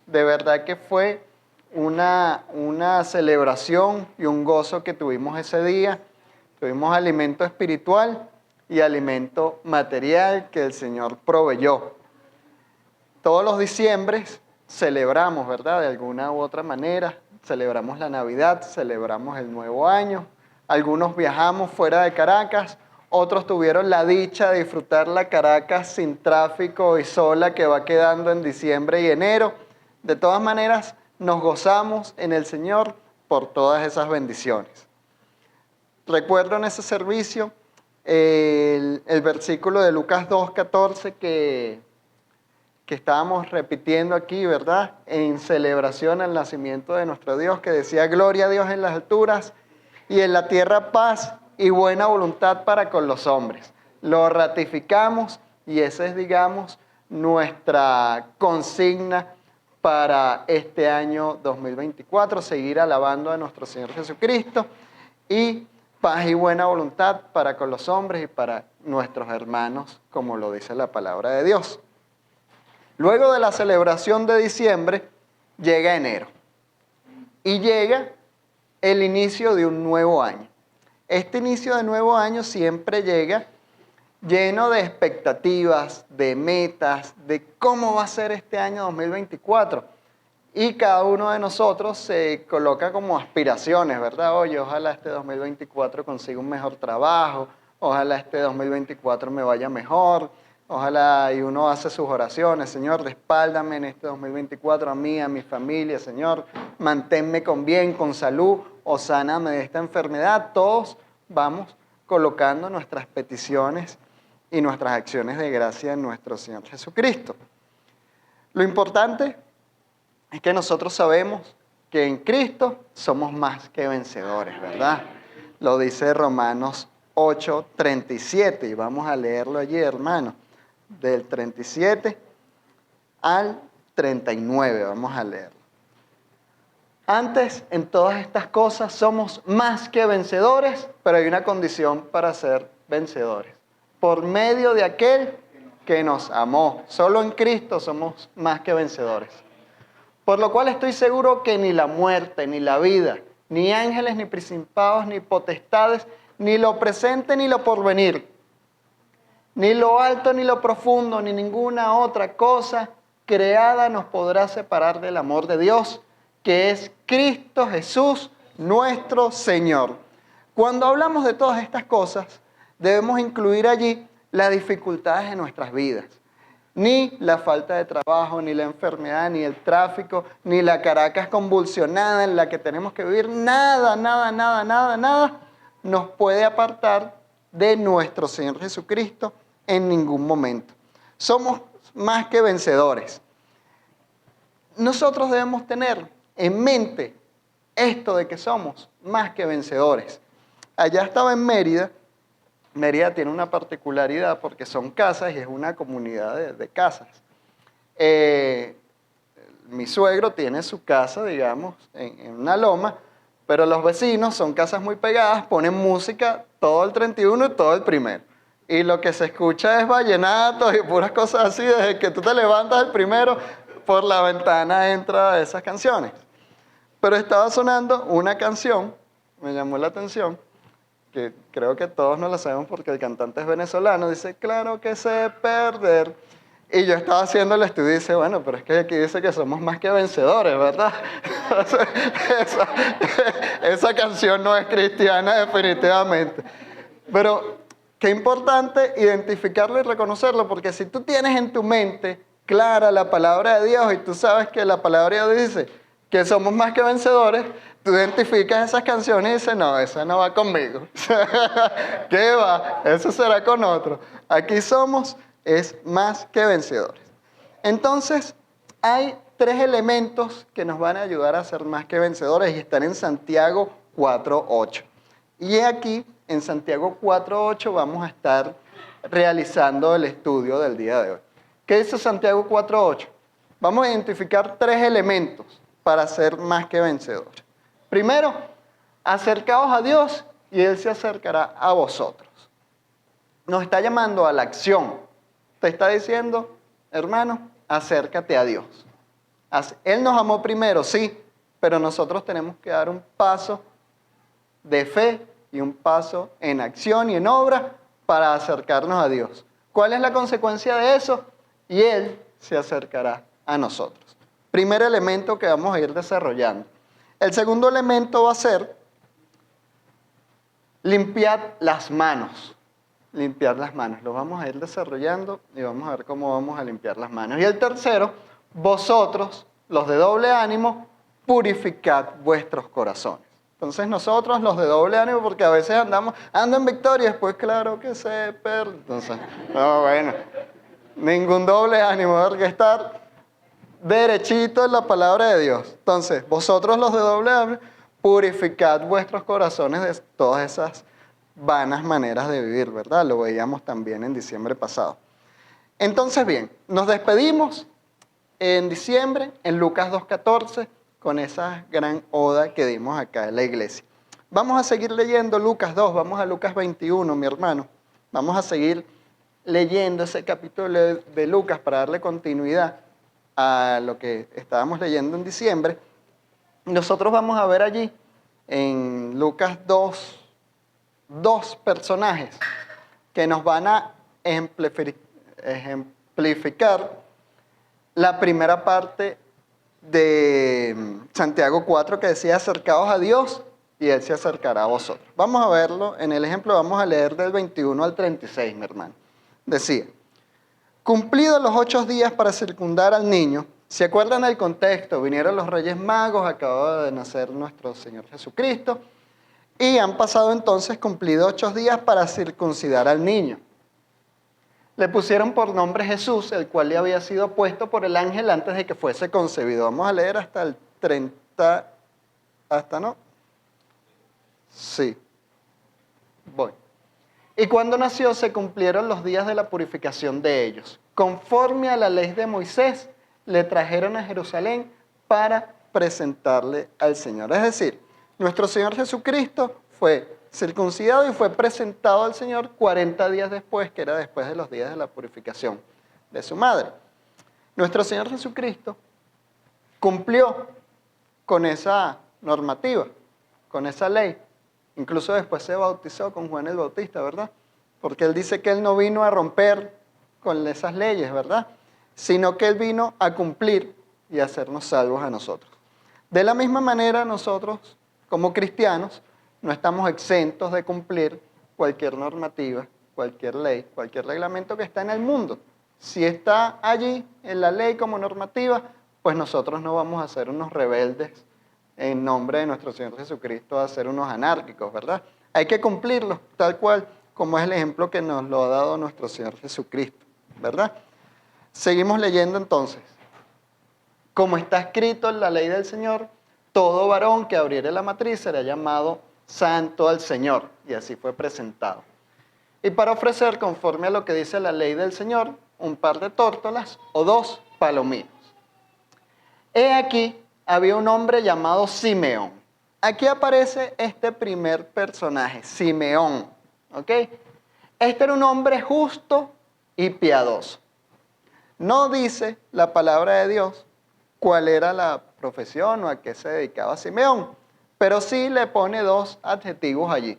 De verdad que fue una celebración y un gozo que tuvimos ese día. Tuvimos alimento espiritual y alimento material que el Señor proveyó. Todos los diciembres celebramos, ¿verdad? De alguna u otra manera. Celebramos la Navidad, celebramos el Nuevo Año. Algunos viajamos fuera de Caracas, otros tuvieron la dicha de disfrutar la Caracas sin tráfico y sola que va quedando en diciembre y enero. De todas maneras, nos gozamos en el Señor por todas esas bendiciones. Recuerdo en ese servicio el versículo de Lucas 2:14 que estábamos repitiendo aquí, ¿verdad? En celebración al nacimiento de nuestro Dios, que decía: gloria a Dios en las alturas y en la tierra paz y buena voluntad para con los hombres. Lo ratificamos y esa es, digamos, nuestra consigna para este año 2024, seguir alabando a nuestro Señor Jesucristo y paz y buena voluntad para con los hombres y para nuestros hermanos, como lo dice la palabra de Dios. Luego de la celebración de diciembre, llega enero y llega el inicio de un nuevo año. Este inicio de nuevo año siempre llega lleno de expectativas, de metas, de cómo va a ser este año 2024. Y cada uno de nosotros se coloca como aspiraciones, ¿verdad? Oye, ojalá este 2024 consiga un mejor trabajo, ojalá este 2024 me vaya mejor, ojalá, y uno hace sus oraciones: Señor, respáldame en este 2024 a mí, a mi familia, Señor, manténme con bien, con salud, o sáname de esta enfermedad. Todos vamos colocando nuestras peticiones y nuestras acciones de gracia en nuestro Señor Jesucristo. Lo importante es que nosotros sabemos que en Cristo somos más que vencedores, ¿verdad? Lo dice Romanos 8:37, y vamos a leerlo allí, hermano, del 37 al 39, vamos a leerlo. Antes, en todas estas cosas, somos más que vencedores, pero hay una condición para ser vencedores: por medio de aquel que nos amó. Solo en Cristo somos más que vencedores. Por lo cual estoy seguro que ni la muerte, ni la vida, ni ángeles, ni principados, ni potestades, ni lo presente, ni lo porvenir, ni lo alto, ni lo profundo, ni ninguna otra cosa creada nos podrá separar del amor de Dios, que es Cristo Jesús, nuestro Señor. Cuando hablamos de todas estas cosas, debemos incluir allí las dificultades de nuestras vidas. Ni la falta de trabajo, ni la enfermedad, ni el tráfico, ni la Caracas convulsionada en la que tenemos que vivir, nada nos puede apartar de nuestro Señor Jesucristo en ningún momento. Somos más que vencedores. Nosotros debemos tener en mente esto de que somos más que vencedores. Allá estaba en Mérida. Mérida tiene una particularidad porque son casas y es una comunidad de casas. Mi suegro tiene su casa, digamos, en una loma, pero los vecinos son casas muy pegadas, ponen música todo el 31 y todo el 1. Y lo que se escucha es vallenatos y puras cosas así. Desde que tú te levantas el 1, por la ventana entra esas canciones. Pero estaba sonando una canción, me llamó la atención, que creo que todos no la sabemos porque el cantante es venezolano. Dice: claro que sé perder. Y yo estaba haciendo el estudio y dice: bueno, pero es que aquí dice que somos más que vencedores, ¿verdad? esa canción no es cristiana definitivamente. Pero qué importante identificarlo y reconocerlo, porque si tú tienes en tu mente clara la palabra de Dios y tú sabes que la palabra de Dios dice que somos más que vencedores, tú identificas esas canciones y dices: no, esa no va conmigo. ¿Qué va? Eso será con otro. Aquí somos más que vencedores. Entonces, hay 3 elementos que nos van a ayudar a ser más que vencedores y están en Santiago 4:8. Y aquí, en Santiago 4:8, vamos a estar realizando el estudio del día de hoy. ¿Qué dice Santiago 4:8? Vamos a identificar 3 elementos para ser más que vencedores. Primero, acercaos a Dios y Él se acercará a vosotros. Nos está llamando a la acción. Te está diciendo: hermano, acércate a Dios. Él nos amó primero, sí, pero nosotros tenemos que dar un paso de fe y un paso en acción y en obra para acercarnos a Dios. ¿Cuál es la consecuencia de eso? Y Él se acercará a nosotros. Primer elemento que vamos a ir desarrollando. El segundo elemento va a ser limpiar las manos. Limpiar las manos. Lo vamos a ir desarrollando y vamos a ver cómo vamos a limpiar las manos. Y el tercero, vosotros, los de doble ánimo, purificad vuestros corazones. Entonces nosotros, los de doble ánimo, porque a veces ando en victoria y después claro que se pierde. Entonces, no, bueno, ningún doble ánimo, hay que estar derechito en la palabra de Dios. Entonces, vosotros los de doble ánimo, purificad vuestros corazones de todas esas vanas maneras de vivir, ¿verdad? Lo veíamos también en diciembre pasado. Entonces, bien, nos despedimos en diciembre, en Lucas 2:14, con esa gran oda que dimos acá en la iglesia. Vamos a seguir leyendo Lucas 2, vamos a Lucas 21, mi hermano. Vamos a seguir leyendo ese capítulo de Lucas para darle continuidad a lo que estábamos leyendo en diciembre. Nosotros vamos a ver allí, en Lucas 2, dos personajes que nos van a ejemplificar la primera parte de Santiago 4 que decía acercaos a Dios y Él se acercará a vosotros. Vamos a verlo en el ejemplo, vamos a leer del 21 al 36, mi hermano. Decía, cumplidos los 8 días para circundar al niño, ¿se acuerdan del contexto? Vinieron los Reyes Magos, acababa de nacer nuestro Señor Jesucristo, y han pasado entonces cumplidos 8 días para circuncidar al niño. Le pusieron por nombre Jesús, el cual le había sido puesto por el ángel antes de que fuese concebido. Vamos a leer hasta el 30, ¿hasta no? Sí. Voy. Y cuando nació se cumplieron los días de la purificación de ellos. Conforme a la ley de Moisés, le trajeron a Jerusalén para presentarle al Señor. Es decir, nuestro Señor Jesucristo fue circuncidado y fue presentado al Señor 40 días después, que era después de los días de la purificación de su madre. Nuestro Señor Jesucristo cumplió con esa normativa, con esa ley. Incluso después se bautizó con Juan el Bautista, ¿verdad? Porque Él dice que Él no vino a romper con esas leyes, ¿verdad? Sino que Él vino a cumplir y a hacernos salvos a nosotros. De la misma manera, nosotros, como cristianos, no estamos exentos de cumplir cualquier normativa, cualquier ley, cualquier reglamento que está en el mundo. Si está allí en la ley como normativa, pues nosotros no vamos a ser unos rebeldes en nombre de nuestro Señor Jesucristo, a ser unos anárquicos, ¿verdad? Hay que cumplirlo tal cual como es el ejemplo que nos lo ha dado nuestro Señor Jesucristo, ¿verdad? Seguimos leyendo entonces. Como está escrito en la ley del Señor, todo varón que abriere la matriz será llamado santo al Señor. Y así fue presentado. Y para ofrecer, conforme a lo que dice la ley del Señor, un par de tórtolas o 2 palominos. He aquí, había un hombre llamado Simeón. Aquí aparece este primer personaje, Simeón. ¿Ok? Este era un hombre justo y piadoso. No dice la palabra de Dios cuál era la profesión o a qué se dedicaba Simeón, pero sí le pone 2 adjetivos allí,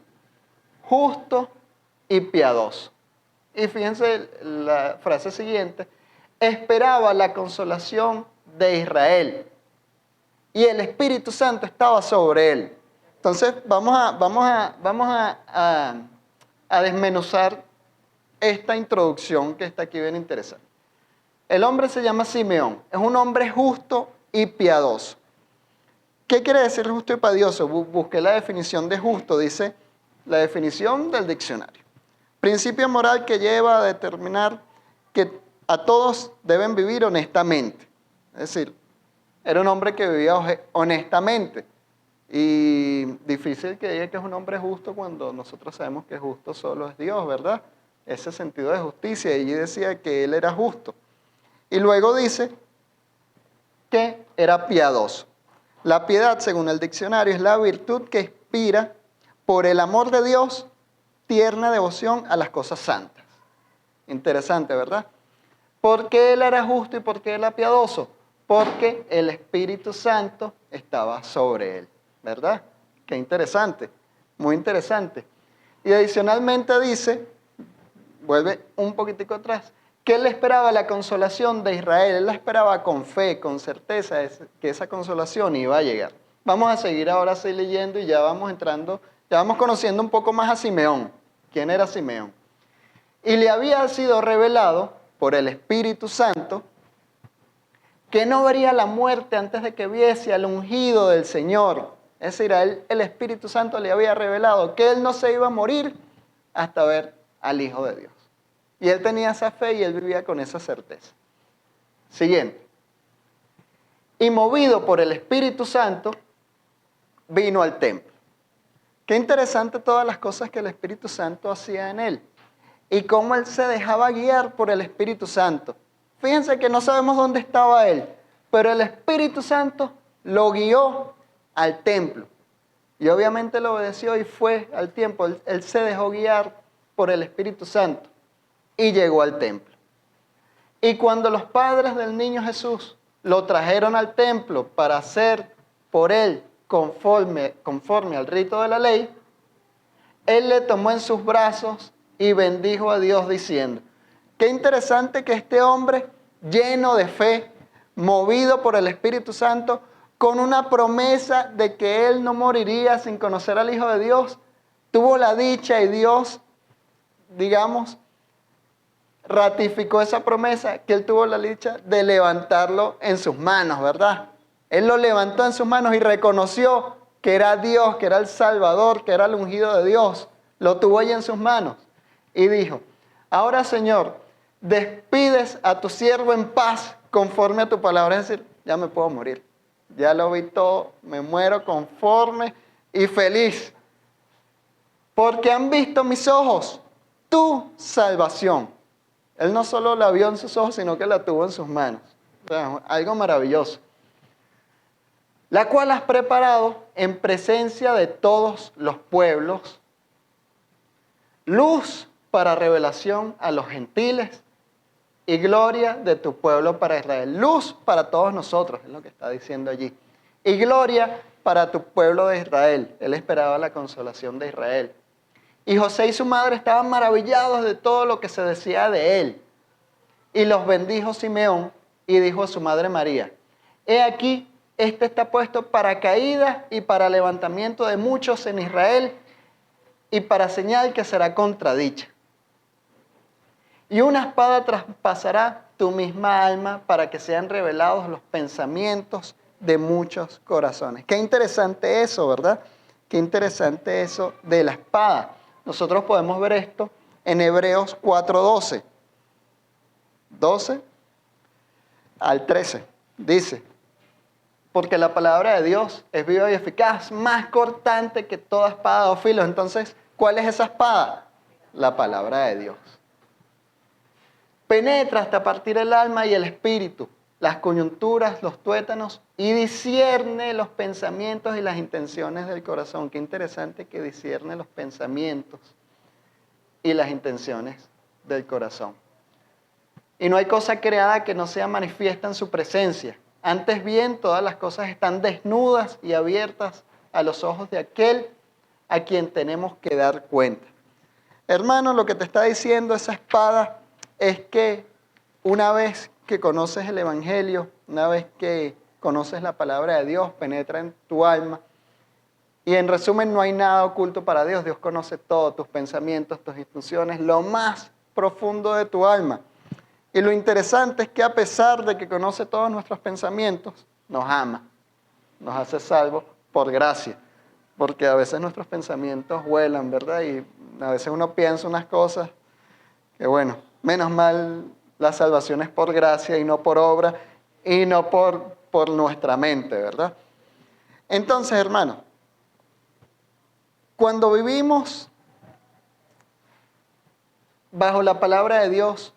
justo y piadoso. Y fíjense la frase siguiente, esperaba la consolación de Israel y el Espíritu Santo estaba sobre él. Entonces vamos a desmenuzar esta introducción que está aquí bien interesante. El hombre se llama Simeón, es un hombre justo y piadoso. ¿Qué quiere decir justo y piadoso? Busqué la definición de justo, dice la definición del diccionario. Principio moral que lleva a determinar que a todos deben vivir honestamente. Es decir, era un hombre que vivía honestamente. Y difícil que diga que es un hombre justo cuando nosotros sabemos que justo solo es Dios, ¿verdad? Ese sentido de justicia. Y allí decía que él era justo. Y luego dice que era piadoso. La piedad, según el diccionario, es la virtud que inspira por el amor de Dios tierna devoción a las cosas santas. Interesante, ¿verdad? ¿Por qué él era justo y por qué él era piadoso? porque el Espíritu Santo estaba sobre él, ¿verdad? Qué interesante, muy interesante. Y adicionalmente dice, vuelve un poquitico atrás, que él esperaba la consolación de Israel, él la esperaba con fe, con certeza que esa consolación iba a llegar. Vamos a seguir ahora sí leyendo y ya vamos entrando, ya vamos conociendo un poco más a Simeón. ¿Quién era Simeón? Y le había sido revelado por el Espíritu Santo que no vería la muerte antes de que viese al ungido del Señor. Es decir, a él el Espíritu Santo le había revelado que él no se iba a morir hasta ver al Hijo de Dios. Y él tenía esa fe y él vivía con esa certeza. Siguiente. Y movido por el Espíritu Santo, vino al templo. Qué interesante todas las cosas que el Espíritu Santo hacía en él. Y cómo él se dejaba guiar por el Espíritu Santo. Fíjense que no sabemos dónde estaba él, pero el Espíritu Santo lo guió al templo. Y obviamente lo obedeció y fue al templo. Él se dejó guiar por el Espíritu Santo y llegó al templo. Y cuando los padres del niño Jesús lo trajeron al templo para hacer por él conforme al rito de la ley, él le tomó en sus brazos y bendijo a Dios diciendo, qué interesante que este hombre lleno de fe, movido por el Espíritu Santo, con una promesa de que él no moriría sin conocer al Hijo de Dios, tuvo la dicha y Dios, digamos, ratificó esa promesa, que él tuvo la dicha de levantarlo en sus manos, ¿verdad? Él lo levantó en sus manos y reconoció que era Dios, que era el Salvador, que era el ungido de Dios. Lo tuvo ahí en sus manos y dijo, ahora Señor, despides a tu siervo en paz conforme a tu palabra. Es decir, ya me puedo morir. Ya lo vi todo, me muero conforme y feliz. Porque han visto mis ojos tu salvación. Él no solo la vio en sus ojos, sino que la tuvo en sus manos. O sea, algo maravilloso. La cual has preparado en presencia de todos los pueblos, luz para revelación a los gentiles y gloria de tu pueblo para Israel. Luz para todos nosotros, es lo que está diciendo allí. Y gloria para tu pueblo de Israel. Él esperaba la consolación de Israel. Y José y su madre estaban maravillados de todo lo que se decía de él. Y los bendijo Simeón y dijo a su madre María, he aquí, este está puesto para caída y para levantamiento de muchos en Israel y para señal que será contradicha. Y una espada traspasará tu misma alma para que sean revelados los pensamientos de muchos corazones. Qué interesante eso, ¿verdad? Qué interesante eso de la espada. Nosotros podemos ver esto en Hebreos 4:12. 12 al 13. Dice, porque la palabra de Dios es viva y eficaz, más cortante que toda espada de dos filos. Entonces, ¿cuál es esa espada? La palabra de Dios. Penetra hasta partir el alma y el espíritu, las coyunturas, los tuétanos, y discierne los pensamientos y las intenciones del corazón. Qué interesante que discierne los pensamientos y las intenciones del corazón. Y no hay cosa creada que no sea manifiesta en su presencia. Antes bien, todas las cosas están desnudas y abiertas a los ojos de aquel a quien tenemos que dar cuenta. Hermano, lo que te está diciendo esa espada es que una vez que conoces el Evangelio, una vez que conoces la palabra de Dios, penetra en tu alma. Y en resumen, no hay nada oculto para Dios. Dios conoce todo, tus pensamientos, tus intenciones, lo más profundo de tu alma. Y lo interesante es que a pesar de que conoce todos nuestros pensamientos, nos ama, nos hace salvos por gracia. Porque a veces nuestros pensamientos vuelan, ¿verdad? Y a veces uno piensa unas cosas que, bueno, menos mal la salvación es por gracia y no por obra y no por nuestra mente, ¿verdad? Entonces, hermano, cuando vivimos bajo la palabra de Dios,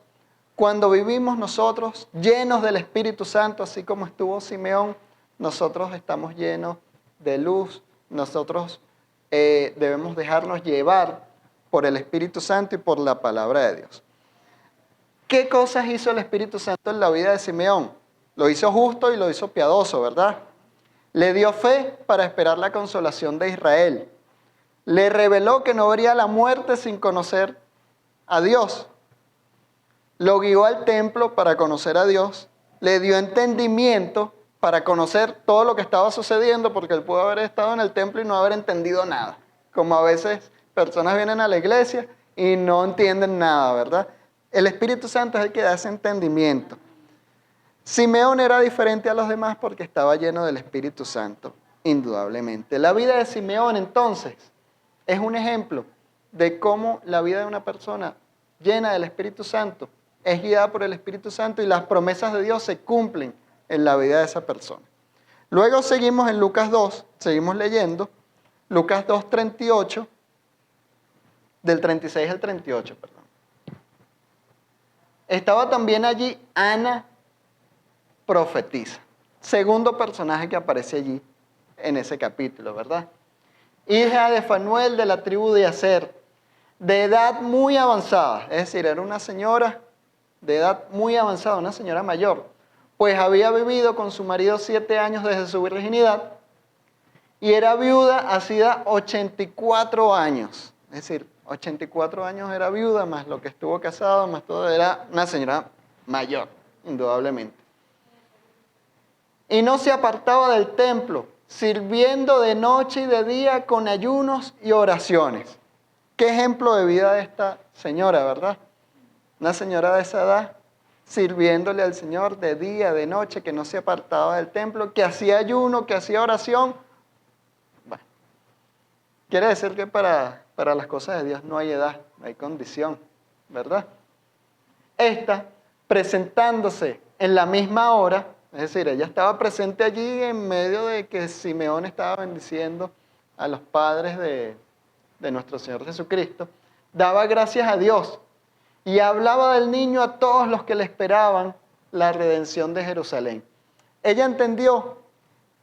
cuando vivimos nosotros llenos del Espíritu Santo, así como estuvo Simeón, nosotros estamos llenos de luz, nosotros debemos dejarnos llevar por el Espíritu Santo y por la palabra de Dios. ¿Qué cosas hizo el Espíritu Santo en la vida de Simeón? Lo hizo justo y lo hizo piadoso, ¿verdad? Le dio fe para esperar la consolación de Israel. Le reveló que no vería la muerte sin conocer a Dios. Lo guió al templo para conocer a Dios. Le dio entendimiento para conocer todo lo que estaba sucediendo, porque él pudo haber estado en el templo y no haber entendido nada. Como a veces personas vienen a la iglesia y no entienden nada, ¿verdad? El Espíritu Santo es el que da ese entendimiento. Simeón era diferente a los demás porque estaba lleno del Espíritu Santo, indudablemente. La vida de Simeón, entonces, es un ejemplo de cómo la vida de una persona llena del Espíritu Santo es guiada por el Espíritu Santo y las promesas de Dios se cumplen en la vida de esa persona. Luego seguimos en Lucas 2, seguimos leyendo, Lucas 2, 38, del 36 al 38, perdón. Estaba también allí Ana, profetisa. Segundo personaje que aparece allí en ese capítulo, ¿verdad? Hija de Fanuel de la tribu de Aser, de edad muy avanzada, es decir, era una señora de edad muy avanzada, una señora mayor, pues había vivido con su marido 7 años desde su virginidad y era viuda hacía 84 años, es decir, 84 años era viuda, más lo que estuvo casado, más todo, era una señora mayor, indudablemente. Y no se apartaba del templo, sirviendo de noche y de día con ayunos y oraciones. Qué ejemplo de vida de esta señora, ¿verdad? Una señora de esa edad, sirviéndole al Señor de día, de noche, que no se apartaba del templo, que hacía ayuno, que hacía oración. Bueno, quiere decir que para las cosas de Dios no hay edad, no hay condición, ¿verdad? Esta, presentándose en la misma hora, es decir, ella estaba presente allí en medio de que Simeón estaba bendiciendo a los padres de nuestro Señor Jesucristo, daba gracias a Dios y hablaba del niño a todos los que le esperaban la redención de Jerusalén. Ella entendió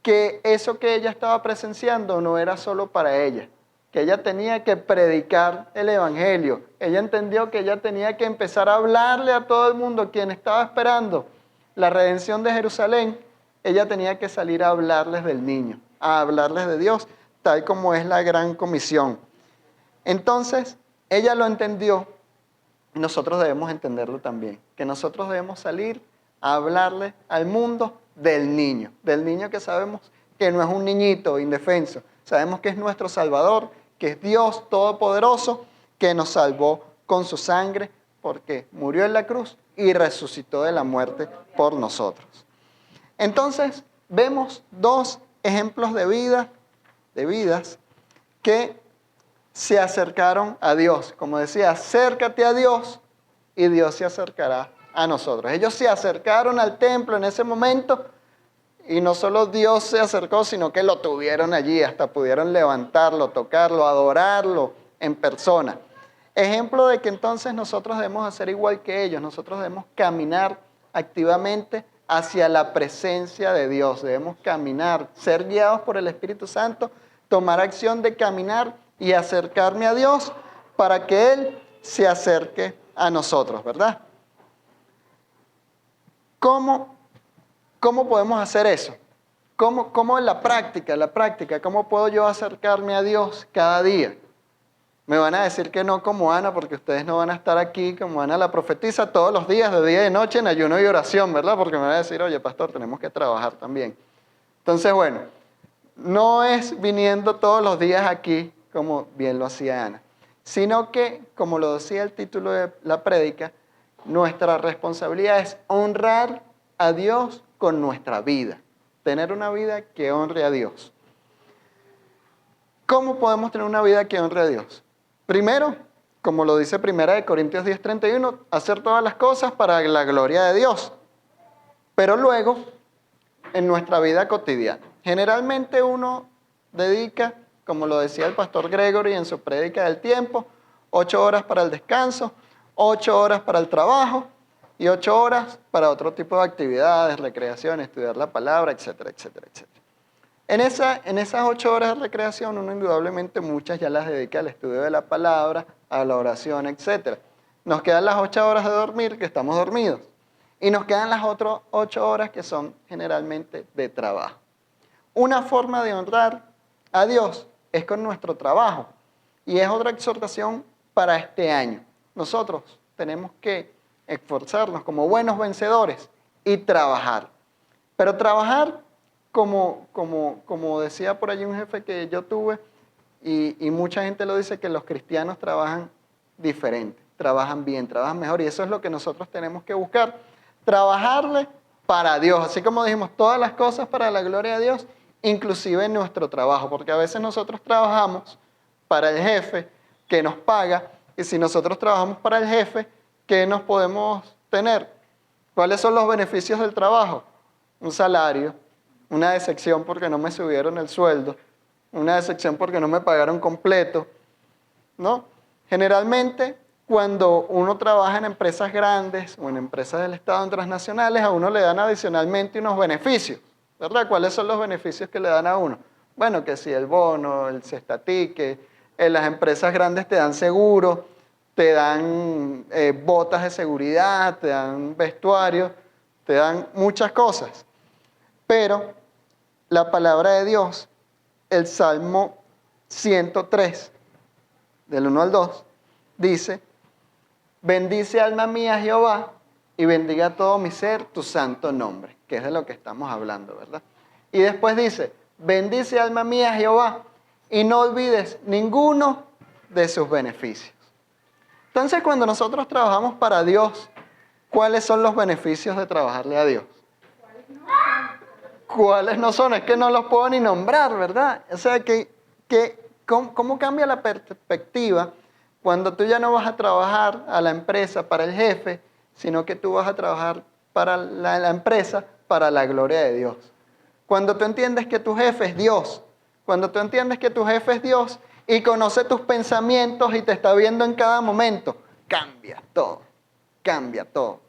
que eso que ella estaba presenciando no era solo para ella, que ella tenía que predicar el Evangelio. Ella entendió que ella tenía que empezar a hablarle a todo el mundo, quien estaba esperando la redención de Jerusalén. Ella tenía que salir a hablarles del niño, a hablarles de Dios, tal como es la gran comisión. Entonces, ella lo entendió y nosotros debemos entenderlo también, que nosotros debemos salir a hablarle al mundo del niño que sabemos que no es un niñito indefenso, sabemos que es nuestro Salvador, que es Dios Todopoderoso, que nos salvó con su sangre, porque murió en la cruz y resucitó de la muerte por nosotros. Entonces, vemos dos ejemplos de vidas que se acercaron a Dios. Como decía, acércate a Dios y Dios se acercará a nosotros. Ellos se acercaron al templo en ese momento y no solo Dios se acercó, sino que lo tuvieron allí, hasta pudieron levantarlo, tocarlo, adorarlo en persona. Ejemplo de que entonces nosotros debemos hacer igual que ellos, nosotros debemos caminar activamente hacia la presencia de Dios, debemos caminar, ser guiados por el Espíritu Santo, tomar acción de caminar y acercarme a Dios para que Él se acerque a nosotros, ¿verdad? ¿Cómo podemos hacer eso? ¿Cómo en la práctica, cómo puedo yo acercarme a Dios cada día? Me van a decir que no como Ana, porque ustedes no van a estar aquí como Ana la profetiza todos los días, de día y de noche, en ayuno y oración, ¿verdad? Porque me van a decir, oye, pastor, tenemos que trabajar también. Entonces, bueno, no es viniendo todos los días aquí como bien lo hacía Ana, sino que, como lo decía el título de la prédica, nuestra responsabilidad es honrar a Dios con nuestra vida, tener una vida que honre a Dios. ¿Cómo podemos tener una vida que honre a Dios? Primero, como lo dice 1 Corintios 10:31, hacer todas las cosas para la gloria de Dios. Pero luego, en nuestra vida cotidiana, generalmente uno dedica, como lo decía el pastor Gregory en su prédica del tiempo, 8 horas para el descanso, 8 horas para el trabajo y 8 horas para otro tipo de actividades, recreación, estudiar la palabra, etcétera, etcétera, etcétera. En esas 8 horas de recreación, uno indudablemente muchas ya las dedica al estudio de la palabra, a la oración, etcétera. Nos quedan las 8 horas de dormir, que estamos dormidos. Y nos quedan las otras 8 horas que son generalmente de trabajo. Una forma de honrar a Dios es con nuestro trabajo. Y es otra exhortación para este año. Nosotros tenemos que esforzarnos como buenos vencedores y trabajar. Pero trabajar como decía por allí un jefe que yo tuve, y mucha gente lo dice, que los cristianos trabajan diferente, trabajan bien, trabajan mejor. Y eso es lo que nosotros tenemos que buscar. Trabajarle para Dios. Así como dijimos, todas las cosas para la gloria de Dios, inclusive en nuestro trabajo. Porque a veces nosotros trabajamos para el jefe que nos paga. Y si nosotros trabajamos para el jefe, ¿qué nos podemos tener? ¿Cuáles son los beneficios del trabajo? Un salario, una decepción porque no me subieron el sueldo, una decepción porque no me pagaron completo, ¿no? Generalmente, cuando uno trabaja en empresas grandes o en empresas del Estado, en transnacionales, a uno le dan adicionalmente unos beneficios, ¿verdad? ¿Cuáles son los beneficios que le dan a uno? Bueno, que si el bono, el cestatique, en las empresas grandes te dan seguro, te dan botas de seguridad, te dan vestuario, te dan muchas cosas. Pero la palabra de Dios, el Salmo 103, del 1 al 2, dice: bendice alma mía Jehová y bendiga todo mi ser tu santo nombre, que es de lo que estamos hablando, ¿verdad? Y después dice: bendice alma mía Jehová y no olvides ninguno de sus beneficios. Entonces, cuando nosotros trabajamos para Dios, ¿cuáles son los beneficios de trabajarle a Dios? ¿Cuáles no son? Es que no los puedo ni nombrar, ¿verdad? O sea, ¿cómo cambia la perspectiva cuando tú ya no vas a trabajar a la empresa para el jefe, sino que tú vas a trabajar para la empresa para la gloria de Dios? Cuando tú entiendes que tu jefe es Dios, cuando tú entiendes que tu jefe es Dios y conoce tus pensamientos y te está viendo en cada momento, cambia todo, cambia todo,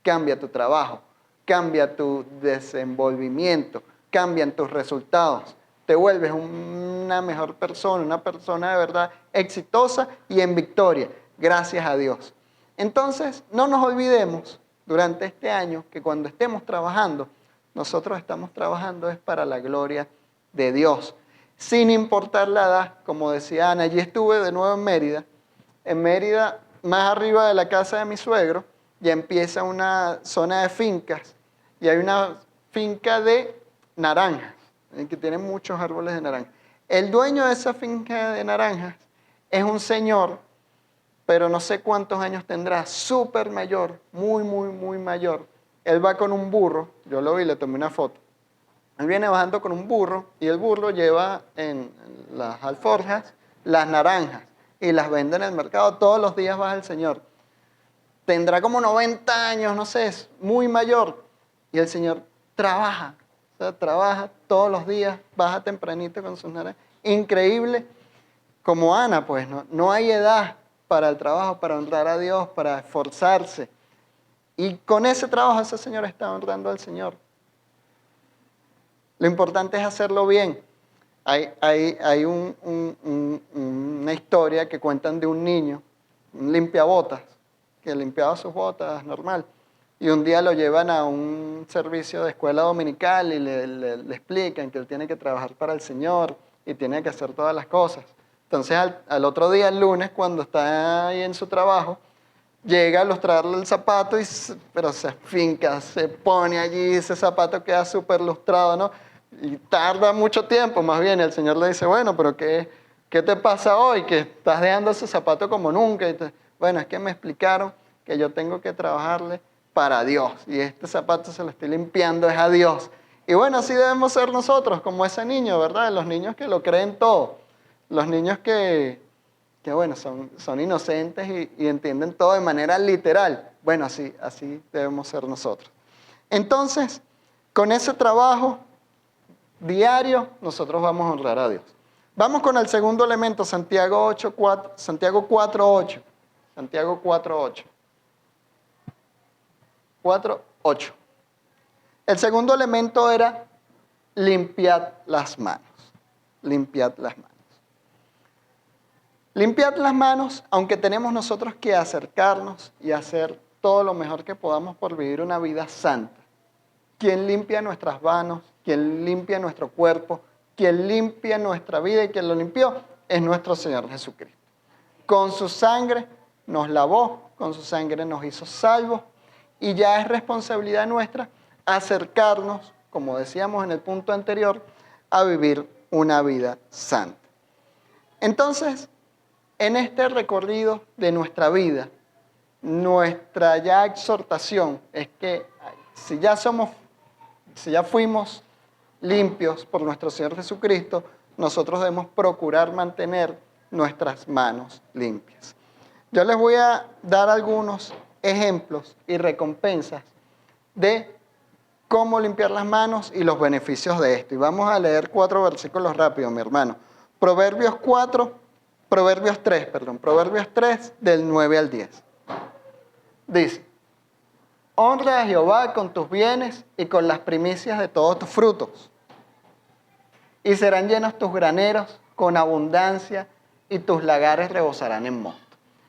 cambia tu trabajo, cambia tu desenvolvimiento, cambian tus resultados, te vuelves una mejor persona, una persona de verdad exitosa y en victoria, gracias a Dios. Entonces, no nos olvidemos durante este año que cuando estemos trabajando, nosotros estamos trabajando es para la gloria de Dios, sin importar la edad. Como decía Ana, allí estuve de nuevo en Mérida, más arriba de la casa de mi suegro, ya empieza una zona de fincas, y hay una finca de naranjas, que tiene muchos árboles de naranja. El dueño de esa finca de naranjas es un señor, pero no sé cuántos años tendrá, súper mayor, muy mayor. Él va con un burro, yo lo vi, le tomé una foto. Él viene bajando con un burro y el burro lleva en las alforjas las naranjas y las vende en el mercado. Todos los días baja el señor. Tendrá como 90 años, no sé, es muy mayor. Y el señor trabaja, o sea, trabaja todos los días, baja tempranito con sus naranjas. Increíble, como Ana, pues, no hay edad para el trabajo, para honrar a Dios, para esforzarse. Y con ese trabajo ese señor está honrando al Señor. Lo importante es hacerlo bien. Hay una historia que cuentan de un niño, un limpiabotas, que limpiaba sus botas normal. Y un día lo llevan a un servicio de escuela dominical y le explican que él tiene que trabajar para el Señor y tiene que hacer todas las cosas. Entonces al otro día, el lunes, cuando está ahí en su trabajo, llega a lustrarle el zapato, pero se finca, se pone allí, ese zapato queda súper lustrado, ¿no? Y tarda mucho tiempo, más bien. El Señor le dice: bueno, pero ¿qué te pasa hoy? Que estás dejando ese zapato como nunca. Bueno, es que me explicaron que yo tengo que trabajarle para Dios. Y este zapato se lo estoy limpiando, es a Dios. Y bueno, así debemos ser nosotros, como ese niño, ¿verdad? Los niños que lo creen todo. Los niños que bueno, son inocentes y entienden todo de manera literal. Bueno, así debemos ser nosotros. Entonces, con ese trabajo diario, nosotros vamos a honrar a Dios. Vamos con el segundo elemento, Santiago 4:8. Santiago 4:8. 4:8. El segundo elemento era limpiad las manos. Limpiad las manos. Limpiad las manos, aunque tenemos nosotros que acercarnos y hacer todo lo mejor que podamos por vivir una vida santa. Quien limpia nuestras manos, quien limpia nuestro cuerpo, quien limpia nuestra vida y quien lo limpió es nuestro Señor Jesucristo. Con su sangre nos lavó, con su sangre nos hizo salvos y ya es responsabilidad nuestra acercarnos, como decíamos en el punto anterior, a vivir una vida santa. Entonces, en este recorrido de nuestra vida, nuestra ya exhortación es que si ya fuimos limpios por nuestro Señor Jesucristo, nosotros debemos procurar mantener nuestras manos limpias. Yo les voy a dar algunos ejemplos y recompensas de cómo limpiar las manos y los beneficios de esto. Y vamos a leer 4 versículos rápido, mi hermano. Proverbios 3, del 9 al 10. Dice: honra a Jehová con tus bienes y con las primicias de todos tus frutos. Y serán llenos tus graneros con abundancia y tus lagares rebosarán en mosto.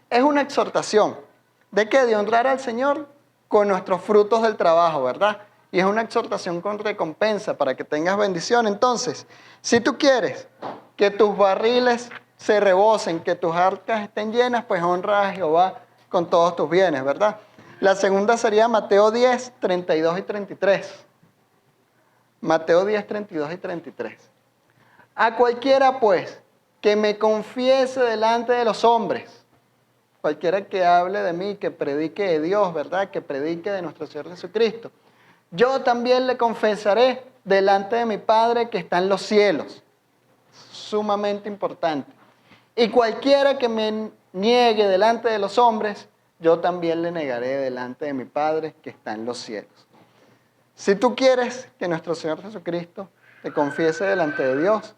Es una exhortación. ¿De qué? De honrar al Señor con nuestros frutos del trabajo, ¿verdad? Y es una exhortación con recompensa para que tengas bendición. Entonces, si tú quieres que tus barriles se rebosen, que tus arcas estén llenas, pues honra a Jehová con todos tus bienes, ¿verdad? La segunda sería Mateo 10, 32 y 33. Mateo 10, 32 y 33. A cualquiera, pues, que me confiese delante de los hombres, cualquiera que hable de mí, que predique de Dios, ¿verdad? Que predique de nuestro Señor Jesucristo, yo también le confesaré delante de mi Padre que está en los cielos. Sumamente importante. Y cualquiera que me niegue delante de los hombres, yo también le negaré delante de mi Padre que está en los cielos. Si tú quieres que nuestro Señor Jesucristo te confiese delante de Dios,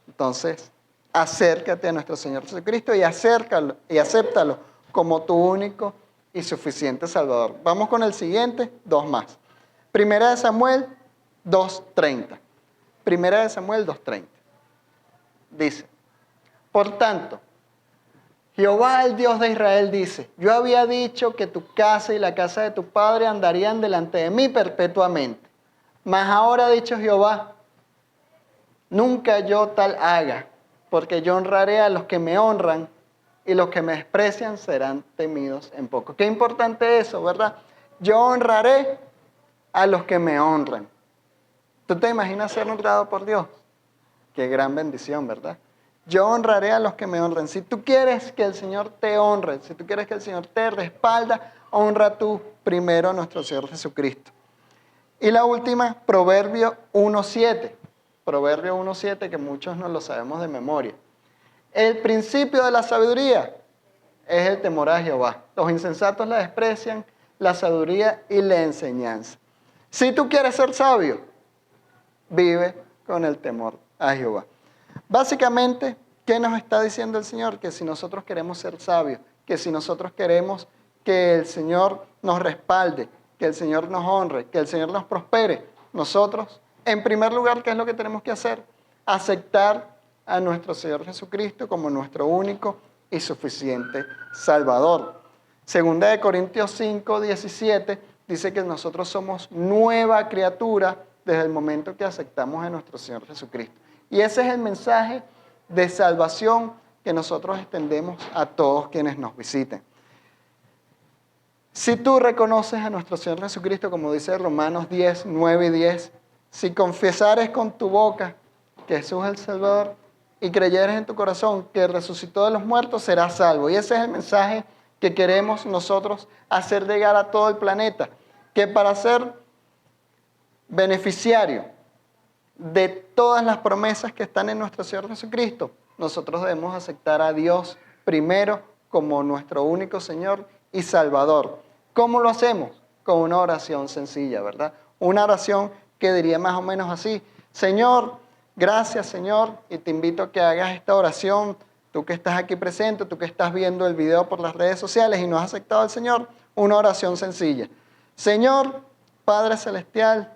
entonces acércate a nuestro Señor Jesucristo y acéptalo como tu único y suficiente Salvador. Vamos con el siguiente, 2 más. Primera de Samuel 2:30. Primera de Samuel 2:30. Dice: por tanto, Jehová, el Dios de Israel, dice: yo había dicho que tu casa y la casa de tu padre andarían delante de mí perpetuamente. Mas ahora ha dicho Jehová: nunca yo tal haga, porque yo honraré a los que me honran y los que me desprecian serán temidos en poco. Qué importante eso, ¿verdad? Yo honraré a los que me honran. ¿Tú te imaginas ser honrado por Dios? Qué gran bendición, ¿verdad? Yo honraré a los que me honren. Si tú quieres que el Señor te honre, si tú quieres que el Señor te respalda, honra tú primero a nuestro Señor Jesucristo. Y la última, Proverbio 1:7. Proverbio 1:7, que muchos no lo sabemos de memoria. El principio de la sabiduría es el temor a Jehová. Los insensatos la desprecian, la sabiduría y la enseñanza. Si tú quieres ser sabio, vive con el temor a Jehová. Básicamente, ¿qué nos está diciendo el Señor? Que si nosotros queremos ser sabios, que si nosotros queremos que el Señor nos respalde, que el Señor nos honre, que el Señor nos prospere, nosotros, en primer lugar, ¿qué es lo que tenemos que hacer? Aceptar a nuestro Señor Jesucristo como nuestro único y suficiente Salvador. Segunda de Corintios 5:17 dice que nosotros somos nueva criatura desde el momento que aceptamos a nuestro Señor Jesucristo. Y ese es el mensaje de salvación que nosotros extendemos a todos quienes nos visiten. Si tú reconoces a nuestro Señor Jesucristo, como dice Romanos 10, 9 y 10, si confesares con tu boca que Jesús es el Salvador y creyeres en tu corazón que resucitó de los muertos, serás salvo. Y ese es el mensaje que queremos nosotros hacer llegar a todo el planeta, que para ser beneficiario de todas las promesas que están en nuestro Señor Jesucristo, nosotros debemos aceptar a Dios primero como nuestro único Señor y Salvador. ¿Cómo lo hacemos? Con una oración sencilla, ¿verdad? Una oración que diría más o menos así: Señor, gracias Señor, y te invito a que hagas esta oración, tú que estás aquí presente, tú que estás viendo el video por las redes sociales y no has aceptado al Señor, una oración sencilla. Señor, Padre Celestial,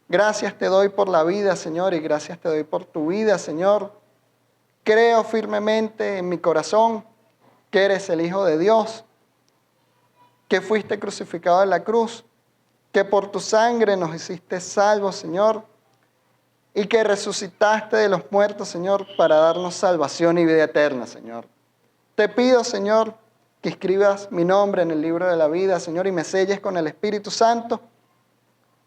gracias te doy por la vida, Señor, y gracias te doy por tu vida, Señor. Creo firmemente en mi corazón que eres el Hijo de Dios, que fuiste crucificado en la cruz, que por tu sangre nos hiciste salvos, Señor, y que resucitaste de los muertos, Señor, para darnos salvación y vida eterna, Señor. Te pido, Señor, que escribas mi nombre en el libro de la vida, Señor, y me selles con el Espíritu Santo.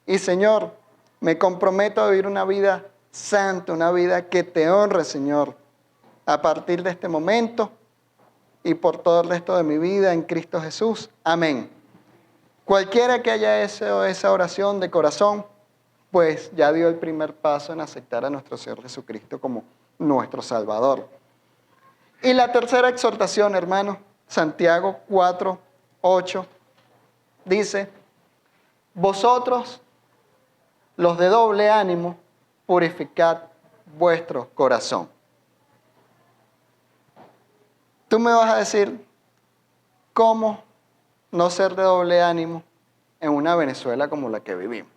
Y, Señor, me comprometo a vivir una vida santa, una vida que te honre, Señor, a partir de este momento y por todo el resto de mi vida en Cristo Jesús. Amén. Cualquiera que haya hecho esa oración de corazón, pues ya dio el primer paso en aceptar a nuestro Señor Jesucristo como nuestro Salvador. Y la tercera exhortación, hermanos, Santiago 4:8, dice: vosotros, los de doble ánimo, purificad vuestro corazón. Tú me vas a decir, ¿cómo no ser de doble ánimo en una Venezuela como la que vivimos?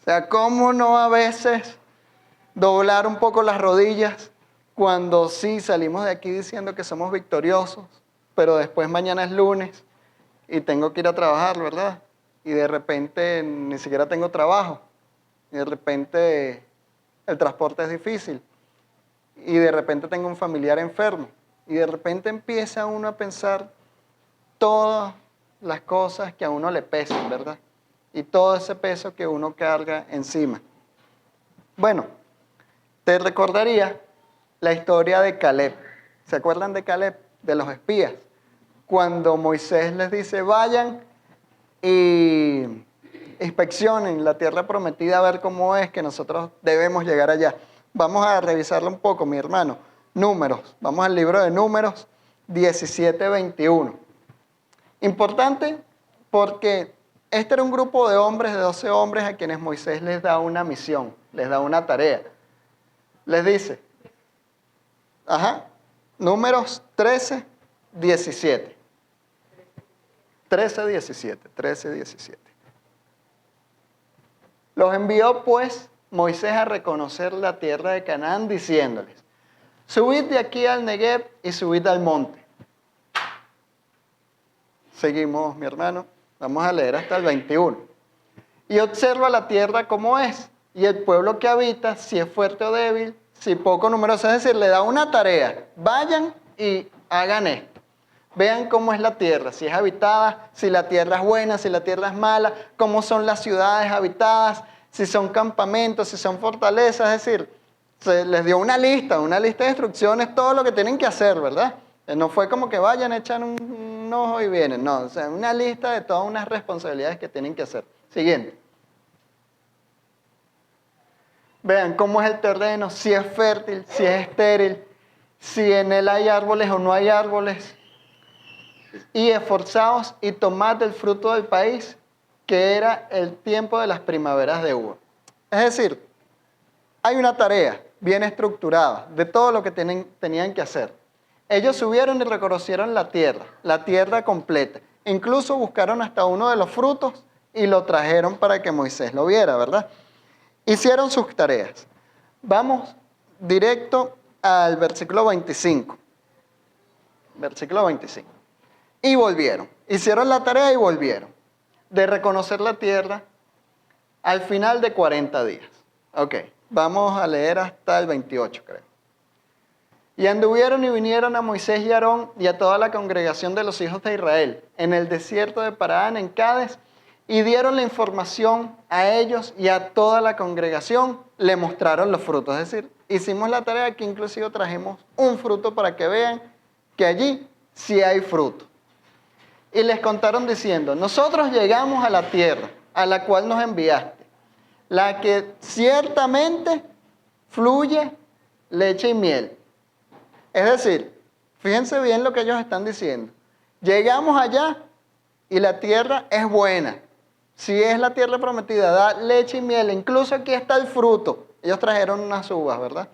O sea, ¿cómo no a veces doblar un poco las rodillas cuando sí salimos de aquí diciendo que somos victoriosos, pero después mañana es lunes y tengo que ir a trabajar, ¿verdad? Y de repente ni siquiera tengo trabajo, y de repente el transporte es difícil, y de repente tengo un familiar enfermo, y de repente empieza uno a pensar todas las cosas que a uno le pesan, ¿verdad? Y todo ese peso que uno carga encima. Bueno, te recordaría la historia de Caleb. ¿Se acuerdan de Caleb? De los espías. Cuando Moisés les dice, vayan y inspeccionen la tierra prometida a ver cómo es que nosotros debemos llegar allá. Vamos a revisarlo un poco, mi hermano. Números. Vamos al libro de Números 17:21. Importante porque este era un grupo de hombres, de 12 hombres, a quienes Moisés les da una misión, les da una tarea. Les dice, Números 13:17. 13:17. Los envió pues Moisés a reconocer la tierra de Canaán, diciéndoles, subid de aquí al Negev y subid al monte. Seguimos, mi hermano. Vamos a leer hasta el 21. Y observa la tierra como es, y el pueblo que habita, si es fuerte o débil, si poco numeroso, es decir, le da una tarea. Vayan y hagan esto. Vean cómo es la tierra, si es habitada, si la tierra es buena, si la tierra es mala, cómo son las ciudades habitadas, si son campamentos, si son fortalezas, es decir, se les dio una lista de instrucciones, todo lo que tienen que hacer, ¿verdad? No fue como que vayan, echan un ojo y vienen, no, o sea, una lista de todas unas responsabilidades que tienen que hacer. Siguiente. Vean cómo es el terreno, si es fértil, si es estéril, si en él hay árboles o no hay árboles. Y esforzaos y tomad del fruto del país, que era el tiempo de las primaveras de uva. Es decir, hay una tarea bien estructurada de todo lo que tenían que hacer. Ellos subieron y reconocieron la tierra completa. Incluso buscaron hasta uno de los frutos y lo trajeron para que Moisés lo viera, ¿verdad? Hicieron sus tareas. Vamos directo al versículo 25. Versículo 25. Y volvieron. Hicieron la tarea y volvieron. De reconocer la tierra al final de 40 días. Ok, vamos a leer hasta el 28, creo. Y anduvieron y vinieron a Moisés y a Aarón y a toda la congregación de los hijos de Israel en el desierto de Parán, en Cádiz, y dieron la información a ellos y a toda la congregación, le mostraron los frutos. Es decir, hicimos la tarea que inclusive trajimos un fruto para que vean que allí sí hay fruto. Y les contaron diciendo, nosotros llegamos a la tierra a la cual nos enviaste, la que ciertamente fluye leche y miel. Es decir, fíjense bien lo que ellos están diciendo. Llegamos allá y la tierra es buena. Si es la tierra prometida, da leche y miel. Incluso aquí está el fruto. Ellos trajeron unas uvas, ¿verdad?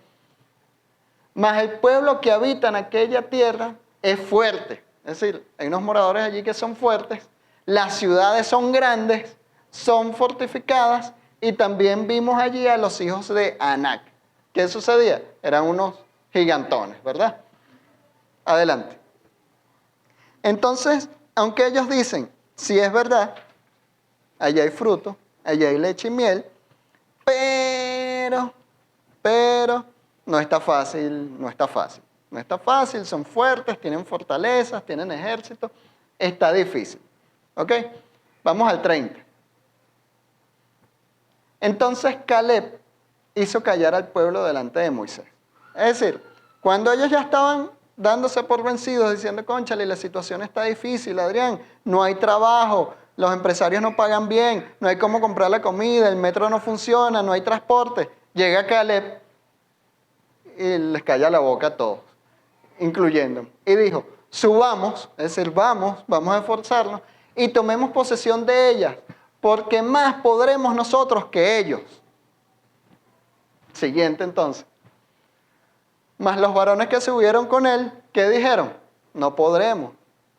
Mas el pueblo que habita en aquella tierra es fuerte. Es decir, hay unos moradores allí que son fuertes. Las ciudades son grandes, son fortificadas. Y también vimos allí a los hijos de Anac. ¿Qué sucedía? Eran unos gigantones, ¿verdad? Adelante. Entonces, aunque ellos dicen, sí es verdad, allá hay fruto, allá hay leche y miel, pero, no está fácil, no está fácil. No está fácil, son fuertes, tienen fortalezas, tienen ejército, está difícil. ¿Ok? Vamos al 30. Entonces Caleb hizo callar al pueblo delante de Moisés. Es decir, cuando ellos ya estaban dándose por vencidos, diciendo, cónchale, la situación está difícil, Adrián, no hay trabajo, los empresarios no pagan bien, no hay cómo comprar la comida, el metro no funciona, no hay transporte. Llega Caleb y les calla la boca a todos, incluyendo. Y dijo, subamos, es decir, vamos a esforzarnos y tomemos posesión de ellas, porque más podremos nosotros que ellos. Siguiente entonces. Mas los varones que subieron con él, ¿qué dijeron? No podremos.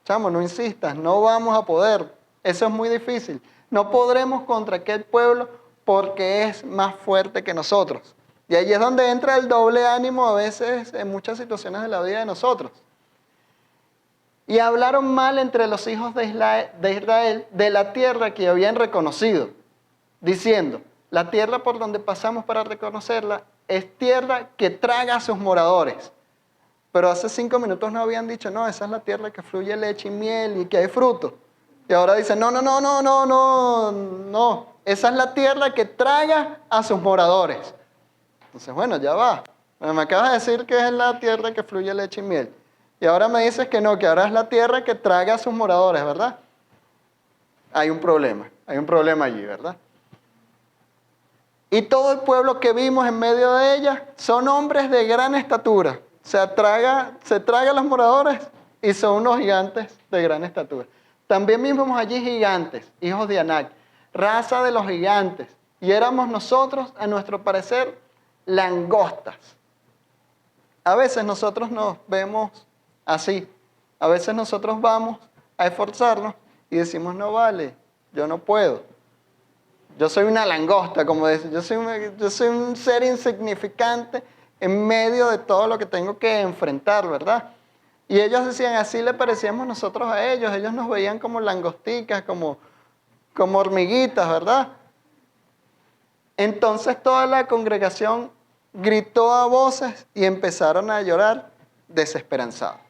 Chamo, no insistas, no vamos a poder. Eso es muy difícil. No podremos contra aquel pueblo porque es más fuerte que nosotros. Y ahí es donde entra el doble ánimo a veces en muchas situaciones de la vida de nosotros. Y hablaron mal entre los hijos de Israel de la tierra que habían reconocido, diciendo, la tierra por donde pasamos para reconocerla es tierra que traga a sus moradores. Pero hace 5 minutos no habían dicho, no, esa es la tierra que fluye leche y miel y que hay fruto. Y ahora dicen, no, esa es la tierra que traga a sus moradores. Entonces, bueno, ya va. Me acabas de decir que es la tierra que fluye leche y miel. Y ahora me dices que no, que ahora es la tierra que traga a sus moradores, ¿verdad? Hay un problema allí, ¿verdad? Y todo el pueblo que vimos en medio de ella son hombres de gran estatura. Se traga a los moradores y son unos gigantes de gran estatura. También vimos allí gigantes, hijos de Anac, raza de los gigantes. Y éramos nosotros, a nuestro parecer, langostas. A veces nosotros nos vemos así. A veces nosotros vamos a esforzarnos y decimos, no vale, yo no puedo. Yo soy una langosta, como dicen. Yo soy un ser insignificante en medio de todo lo que tengo que enfrentar, ¿verdad? Y ellos decían, así le parecíamos nosotros a ellos. Ellos nos veían como langosticas, como hormiguitas, ¿verdad? Entonces toda la congregación gritó a voces y empezaron a llorar desesperanzados.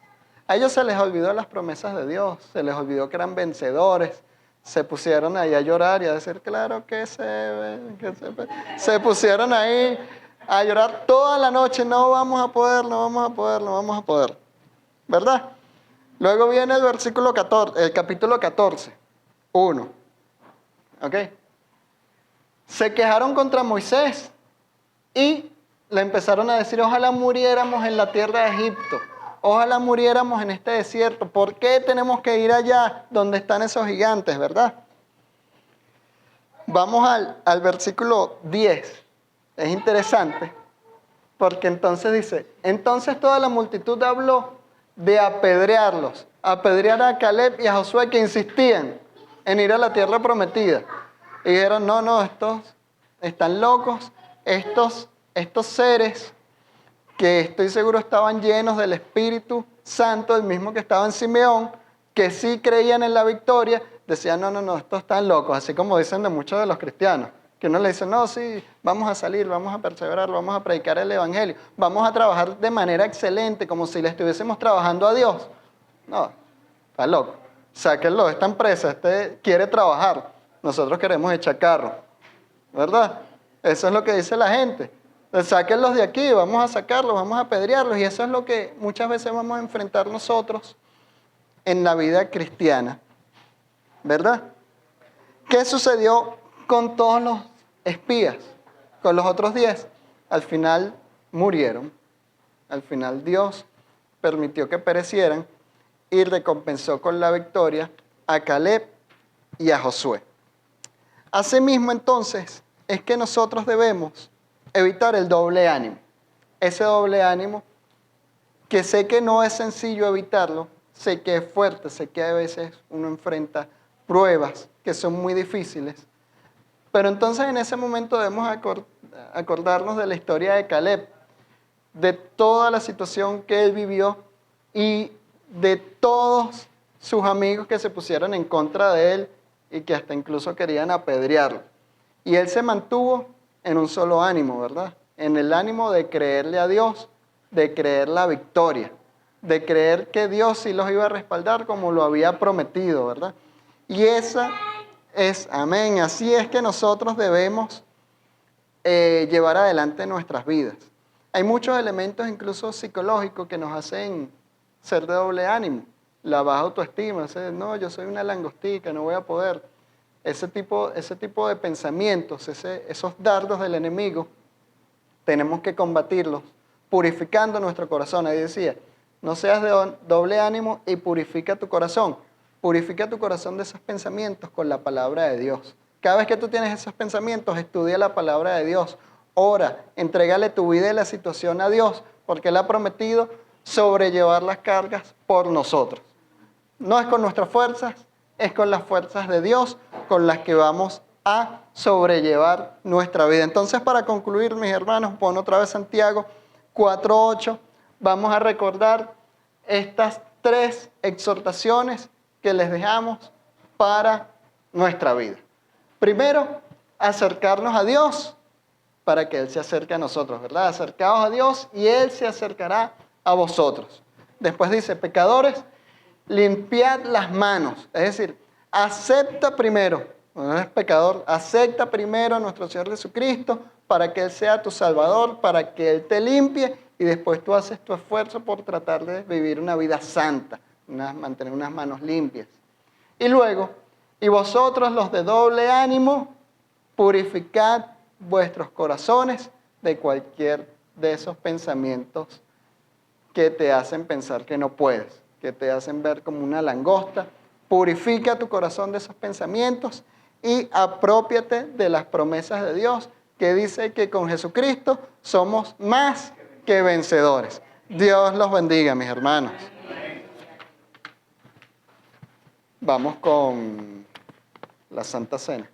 A ellos se les olvidó las promesas de Dios, se les olvidó que eran vencedores. Se pusieron ahí a llorar y a decir, claro que se pusieron ahí a llorar toda la noche, no vamos a poder, ¿verdad? Luego viene el versículo 14, el capítulo 14, 1, ¿ok? Se quejaron contra Moisés y le empezaron a decir, ojalá muriéramos en la tierra de Egipto. Ojalá muriéramos en este desierto. ¿Por qué tenemos que ir allá donde están esos gigantes, verdad? Vamos al versículo 10. Es interesante porque entonces dice, entonces toda la multitud habló de apedrearlos. Apedrear a Caleb y a Josué que insistían en ir a la tierra prometida. Y dijeron, no, estos están locos, estos seres que estoy seguro estaban llenos del Espíritu Santo, el mismo que estaba en Simeón, que sí creían en la victoria, decían, no, estos están locos, así como dicen de muchos de los cristianos, que uno le dice, no, sí, vamos a salir, vamos a perseverar, vamos a predicar el Evangelio, vamos a trabajar de manera excelente, como si le estuviésemos trabajando a Dios. No, está loco, sáquenlo, esta empresa, quiere trabajar, nosotros queremos echar carro, ¿verdad? Eso es lo que dice la gente. Sáquenlos de aquí, vamos a sacarlos, vamos a apedrearlos. Y eso es lo que muchas veces vamos a enfrentar nosotros en la vida cristiana, ¿verdad? ¿Qué sucedió con todos los espías? Con los otros 10. Al final murieron. Al final Dios permitió que perecieran y recompensó con la victoria a Caleb y a Josué. Asimismo, entonces, es que nosotros debemos evitar el doble ánimo. Ese doble ánimo que sé que no es sencillo evitarlo, sé que es fuerte, sé que a veces uno enfrenta pruebas que son muy difíciles. Pero entonces en ese momento debemos acordarnos de la historia de Caleb, de toda la situación que él vivió y de todos sus amigos que se pusieron en contra de él y que hasta incluso querían apedrearlo. Y él se mantuvo en un solo ánimo, ¿verdad? En el ánimo de creerle a Dios, de creer la victoria, de creer que Dios sí los iba a respaldar como lo había prometido, ¿verdad? Y esa es, amén, así es que nosotros debemos llevar adelante nuestras vidas. Hay muchos elementos incluso psicológicos que nos hacen ser de doble ánimo. La baja autoestima, no, yo soy una langostica, no voy a poder. Ese tipo de pensamientos, esos dardos del enemigo, tenemos que combatirlos purificando nuestro corazón. Ahí decía, no seas de doble ánimo y purifica tu corazón. Purifica tu corazón de esos pensamientos con la palabra de Dios. Cada vez que tú tienes esos pensamientos, estudia la palabra de Dios. Ora, entrégale tu vida y la situación a Dios, porque Él ha prometido sobrellevar las cargas por nosotros. No es con nuestras fuerzas, es con las fuerzas de Dios con las que vamos a sobrellevar nuestra vida. Entonces, para concluir, mis hermanos, pon otra vez Santiago 4:8. Vamos a recordar estas 3 exhortaciones que les dejamos para nuestra vida. Primero, acercarnos a Dios para que Él se acerque a nosotros, ¿verdad? Acercaos a Dios y Él se acercará a vosotros. Después dice, pecadores, limpiad las manos. Es decir, acepta primero, cuando eres pecador, acepta primero a nuestro Señor Jesucristo para que Él sea tu Salvador, para que Él te limpie y después tú haces tu esfuerzo por tratar de vivir una vida santa, mantener unas manos limpias. Y luego, y vosotros los de doble ánimo, purificad vuestros corazones de cualquier de esos pensamientos que te hacen pensar que no puedes, que te hacen ver como una langosta. Purifica tu corazón de esos pensamientos y aprópiate de las promesas de Dios, que dice que con Jesucristo somos más que vencedores. Dios los bendiga, mis hermanos. Vamos con la Santa Cena.